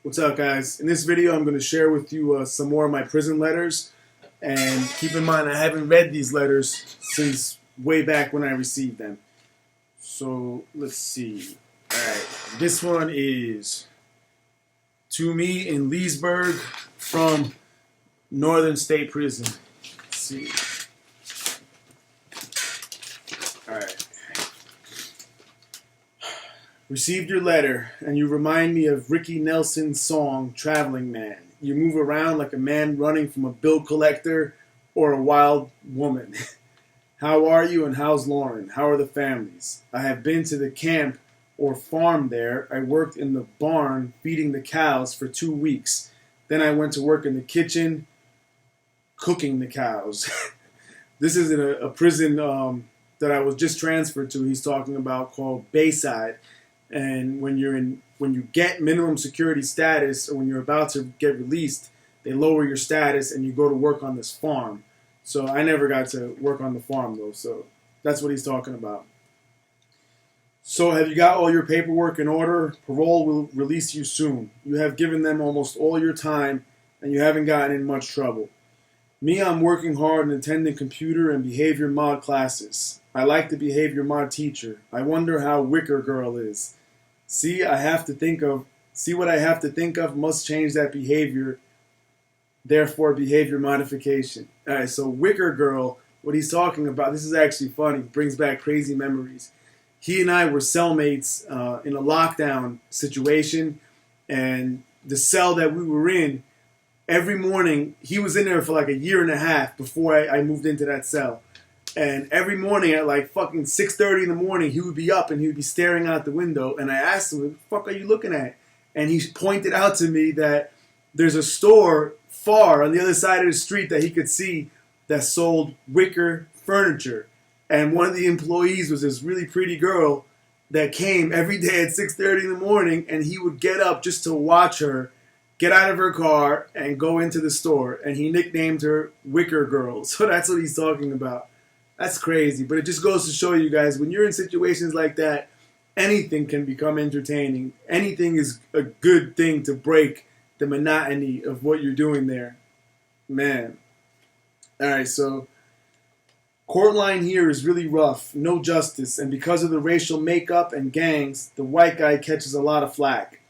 What's up, guys? In this video, I'm going to share with you some more of my prison letters. And keep in mind, I haven't read these letters since way back when I received them. So, let's see. Alright, this one is to me in Leesburg from Northern State Prison. Let's see. Alright. Received your letter, and you remind me of Ricky Nelson's song, Traveling Man. You move around like a man running from a bill collector or a wild woman. How are you, and how's Lauren? How are the families? I have been to the camp or farm there. I worked in the barn feeding the cows for 2 weeks. Then I went to work in the kitchen cooking the cows. This is in a prison that I was just transferred to. He's talking about called Bayside. And when you get minimum security status, or when you're about to get released, they lower your status and you go to work on this farm. So I never got to work on the farm though. So that's what he's talking about. So have you got all your paperwork in order? Parole will release you soon. You have given them almost all your time and you haven't gotten in much trouble. Me, I'm working hard and attending computer and behavior mod classes. I like the behavior mod teacher. I wonder how Wicker Girl is. See what I have to think of must change that behavior, therefore behavior modification. Alright, so Wicker Girl, what he's talking about, this is actually funny, brings back crazy memories. He and I were cellmates in a lockdown situation, and the cell that we were in, every morning, he was in there for like a year and a half before I moved into that cell. And every morning at like fucking 6:30 in the morning, he would be up and he would be staring out the window. And I asked him, what the fuck are you looking at? And he pointed out to me that there's a store far on the other side of the street that he could see that sold wicker furniture. And one of the employees was this really pretty girl that came every day at 6:30 in the morning, and he would get up just to watch her get out of her car and go into the store. And he nicknamed her Wicker Girl. So that's what he's talking about. That's crazy, but it just goes to show you guys, when you're in situations like that, anything can become entertaining. Anything is a good thing to break the monotony of what you're doing there. Man. Alright, so court line here is really rough. No justice, and because of the racial makeup and gangs, the white guy catches a lot of flack.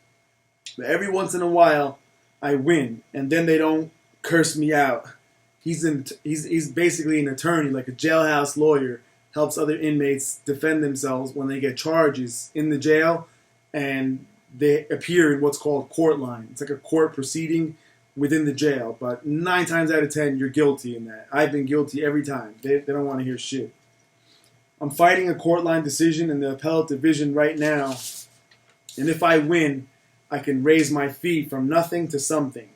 But every once in a while, I win, and then they don't curse me out. He's basically an attorney, like a jailhouse lawyer, helps other inmates defend themselves when they get charges in the jail, and they appear in what's called court line. It's like a court proceeding within the jail, but 9 times out of 10, you're guilty in that. I've been guilty every time. They don't want to hear shit. I'm fighting a court line decision in the appellate division right now, and if I win, I can raise my fee from nothing to something.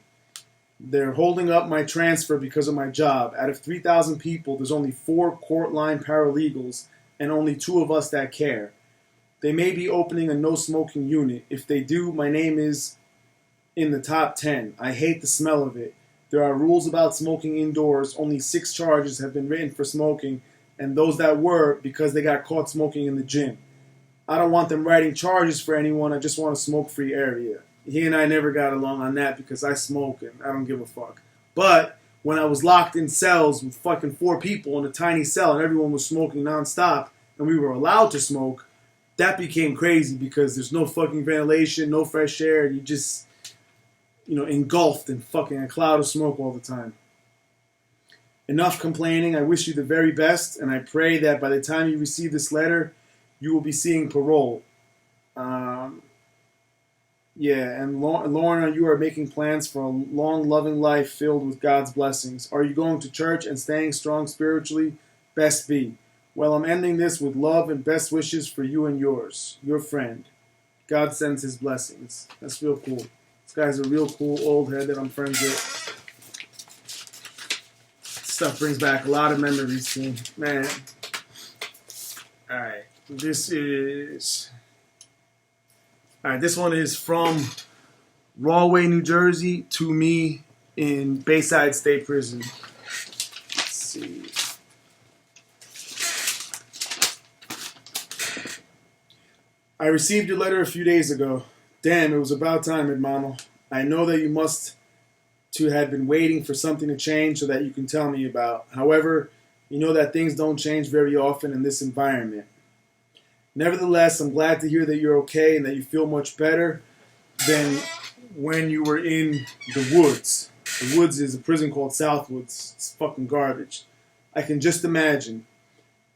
They're holding up my transfer because of my job. Out of 3,000 people, there's only 4 court line paralegals and only 2 of us that care. They may be opening a no-smoking unit. If they do, my name is in the top 10. I hate the smell of it. There are rules about smoking indoors. Only 6 charges have been written for smoking, and those that were because they got caught smoking in the gym. I don't want them writing charges for anyone. I just want a smoke-free area. He and I never got along on that because I smoke and I don't give a fuck. But when I was locked in cells with fucking 4 people in a tiny cell and everyone was smoking nonstop and we were allowed to smoke, that became crazy because there's no fucking ventilation, no fresh air. You just, engulfed in fucking a cloud of smoke all the time. Enough complaining. I wish you the very best, and I pray that by the time you receive this letter, you will be seeing parole. Yeah, and Lorna, you are making plans for a long, loving life filled with God's blessings. Are you going to church and staying strong spiritually? Best be. Well, I'm ending this with love and best wishes for you and yours. Your friend. God sends his blessings. That's real cool. This guy's a real cool old head that I'm friends with. Stuff brings back a lot of memories to me. Man. Alright, this one is from Rahway, New Jersey, to me in Bayside State Prison. Let's see. I received your letter a few days ago. Damn, it was about time, hermano. I know that you must to have been waiting for something to change so that you can tell me about. However, you know that things don't change very often in this environment. Nevertheless, I'm glad to hear that you're okay and that you feel much better than when you were in the woods. The woods is a prison called Southwoods. It's fucking garbage. I can just imagine.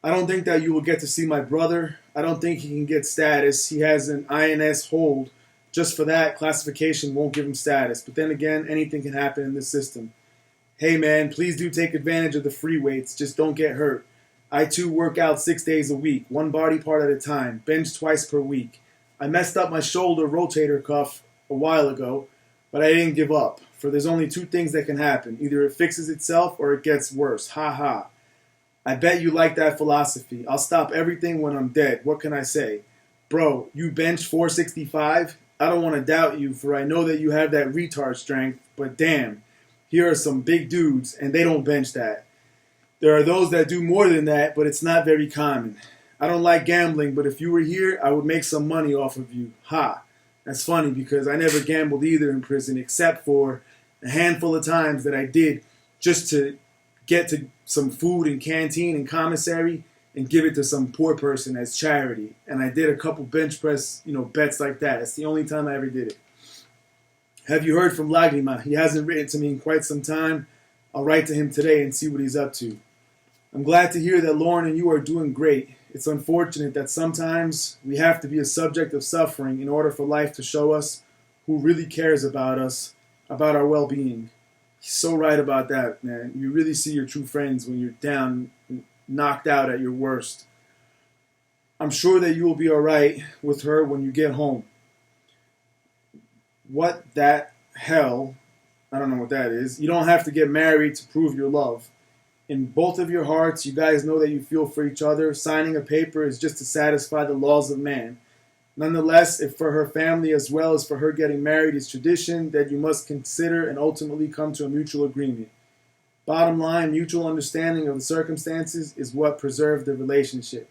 I don't think that you will get to see my brother. I don't think he can get status. He has an INS hold. Just for that, classification won't give him status. But then again, anything can happen in this system. Hey man, please do take advantage of the free weights. Just don't get hurt. I too work out 6 days a week, one body part at a time, bench twice per week. I messed up my shoulder rotator cuff a while ago, but I didn't give up. For there's only two things that can happen. Either it fixes itself or it gets worse. Ha ha. I bet you like that philosophy. I'll stop everything when I'm dead. What can I say? Bro, you bench 465? I don't want to doubt you, for I know that you have that retard strength, but damn, here are some big dudes, and they don't bench that. There are those that do more than that, but it's not very common. I don't like gambling, but if you were here, I would make some money off of you. Ha. That's funny because I never gambled either in prison, except for a handful of times that I did just to get to some food in canteen and commissary and give it to some poor person as charity. And I did a couple bench press, bets like that. That's the only time I ever did it. Have you heard from Lagrima? He hasn't written to me in quite some time. I'll write to him today and see what he's up to. I'm glad to hear that Lauren and you are doing great. It's unfortunate that sometimes we have to be a subject of suffering in order for life to show us who really cares about us, about our well-being. He's so right about that, man. You really see your true friends when you're down, knocked out at your worst. I'm sure that you will be all right with her when you get home. What that hell, I don't know what that is. You don't have to get married to prove your love. In both of your hearts, you guys know that you feel for each other. Signing a paper is just to satisfy the laws of man. Nonetheless, if for her family as well as for her getting married is tradition, then you must consider and ultimately come to a mutual agreement. Bottom line, mutual understanding of the circumstances is what preserved the relationship.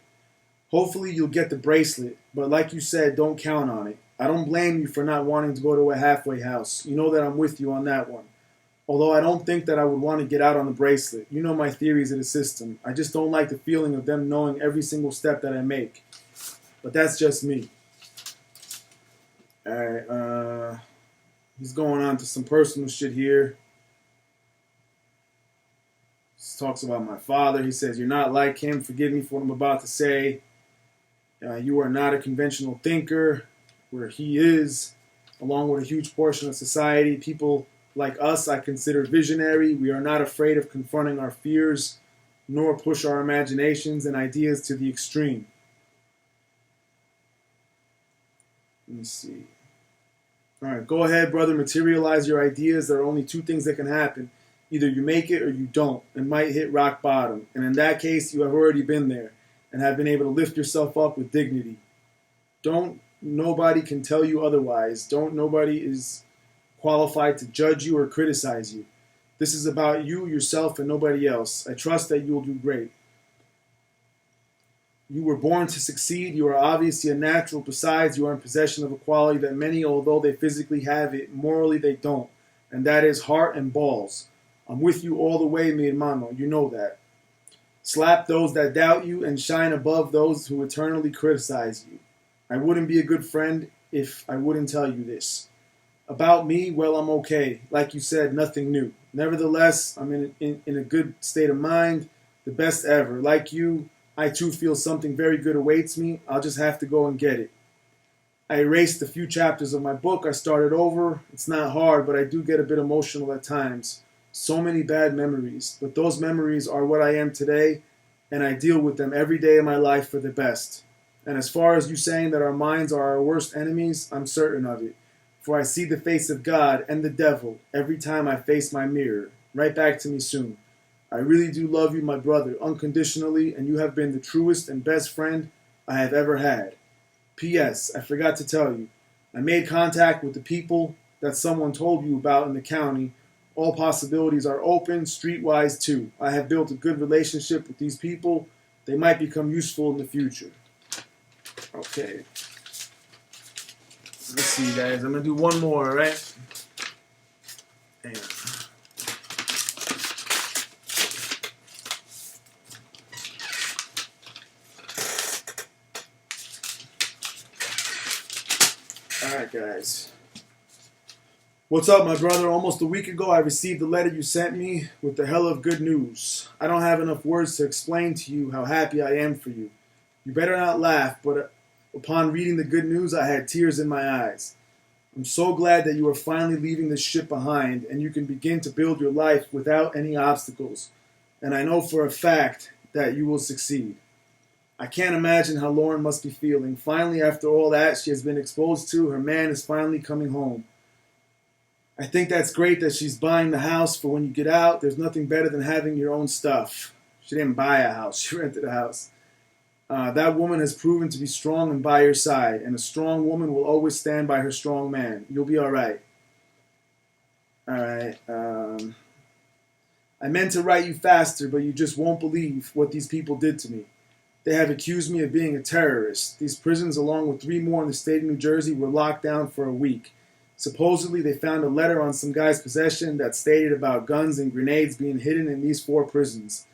Hopefully you'll get the bracelet, but like you said, don't count on it. I don't blame you for not wanting to go to a halfway house. You know that I'm with you on that one. Although I don't think that I would want to get out on the bracelet. You know my theories of the system. I just don't like the feeling of them knowing every single step that I make. But that's just me. Alright, he's going on to some personal shit here. He talks about my father. He says, you're not like him. Forgive me for what I'm about to say. You are not a conventional thinker, where he is, along with a huge portion of society. People like us, I consider visionary. We are not afraid of confronting our fears, nor push our imaginations and ideas to the extreme. Let me see. All right, go ahead, brother. Materialize your ideas. There are only two things that can happen. Either you make it or you don't, and might hit rock bottom. And in that case, you have already been there and have been able to lift yourself up with dignity. Nobody can tell you otherwise. Nobody is qualified to judge you or criticize you. This is about you, yourself, and nobody else. I trust that you will do great. You were born to succeed. You are obviously a natural. Besides, you are in possession of a quality that many, although they physically have it, morally they don't. And that is heart and balls. I'm with you all the way, mi hermano. You know that. Slap those that doubt you and shine above those who eternally criticize you. I wouldn't be a good friend if I wouldn't tell you this. About me, well, I'm okay. Like you said, nothing new. Nevertheless, I'm in a good state of mind, the best ever. Like you, I too feel something very good awaits me. I'll just have to go and get it. I erased a few chapters of my book. I started over. It's not hard, but I do get a bit emotional at times. So many bad memories. But those memories are what I am today, and I deal with them every day of my life for the best. And as far as you saying that our minds are our worst enemies, I'm certain of it. For I see the face of God and the devil every time I face my mirror. Right back to me soon. I really do love you, my brother, unconditionally, and you have been the truest and best friend I have ever had. P.S. I forgot to tell you. I made contact with the people that someone told you about in the county. All possibilities are open, streetwise too. I have built a good relationship with these people. They might become useful in the future. Okay. Let's see, guys. I'm going to do one more, all right? Alright, guys. What's up, my brother? Almost a week ago, I received the letter you sent me with the hell of good news. I don't have enough words to explain to you how happy I am for you. You better not laugh, but upon reading the good news, I had tears in my eyes. I'm so glad that you are finally leaving this shit behind and you can begin to build your life without any obstacles. And I know for a fact that you will succeed. I can't imagine how Lauren must be feeling. Finally, after all that she has been exposed to, her man is finally coming home. I think that's great that she's buying the house for when you get out. There's nothing better than having your own stuff. She didn't buy a house. She rented a house. That woman has proven to be strong and by your side, and a strong woman will always stand by her strong man. You'll be all right. All right. I meant to write you faster, but you just won't believe what these people did to me. They have accused me of being a terrorist. These prisons, along with 3 more in the state of New Jersey, were locked down for a week. Supposedly, they found a letter on some guy's possession that stated about guns and grenades being hidden in these 4 prisons.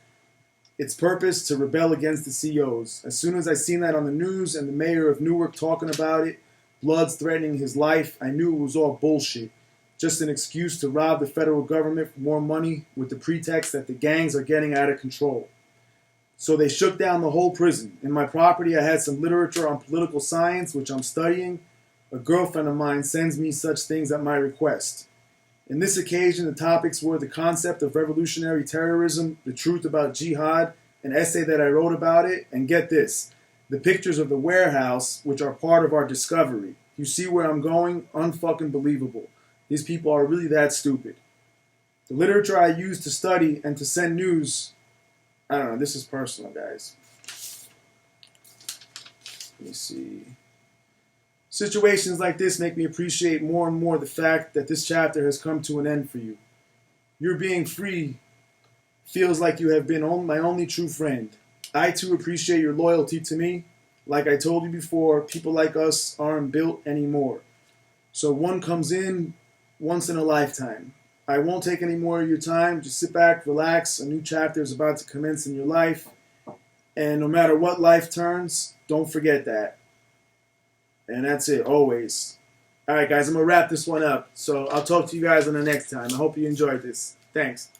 Its purpose to rebel against the COs. As soon as I seen that on the news and the mayor of Newark talking about it, Bloods threatening his life, I knew it was all bullshit. Just an excuse to rob the federal government for more money with the pretext that the gangs are getting out of control. So they shook down the whole prison. In my property, I had some literature on political science, which I'm studying. A girlfriend of mine sends me such things at my request. In this occasion, the topics were the concept of revolutionary terrorism, the truth about jihad, an essay that I wrote about it, and get this, the pictures of the warehouse, which are part of our discovery. You see where I'm going? Unfucking believable. These people are really that stupid. The literature I use to study and to send news, I don't know, this is personal, guys. Let me see. Situations like this make me appreciate more and more the fact that this chapter has come to an end for you. Your being free feels like you have been my only true friend. I too appreciate your loyalty to me. Like I told you before, people like us aren't built anymore. So one comes in once in a lifetime. I won't take any more of your time. Just sit back, relax. A new chapter is about to commence in your life. And no matter what life turns, don't forget that. And that's it, always. All right, guys, I'm going to wrap this one up. So I'll talk to you guys on the next time. I hope you enjoyed this. Thanks.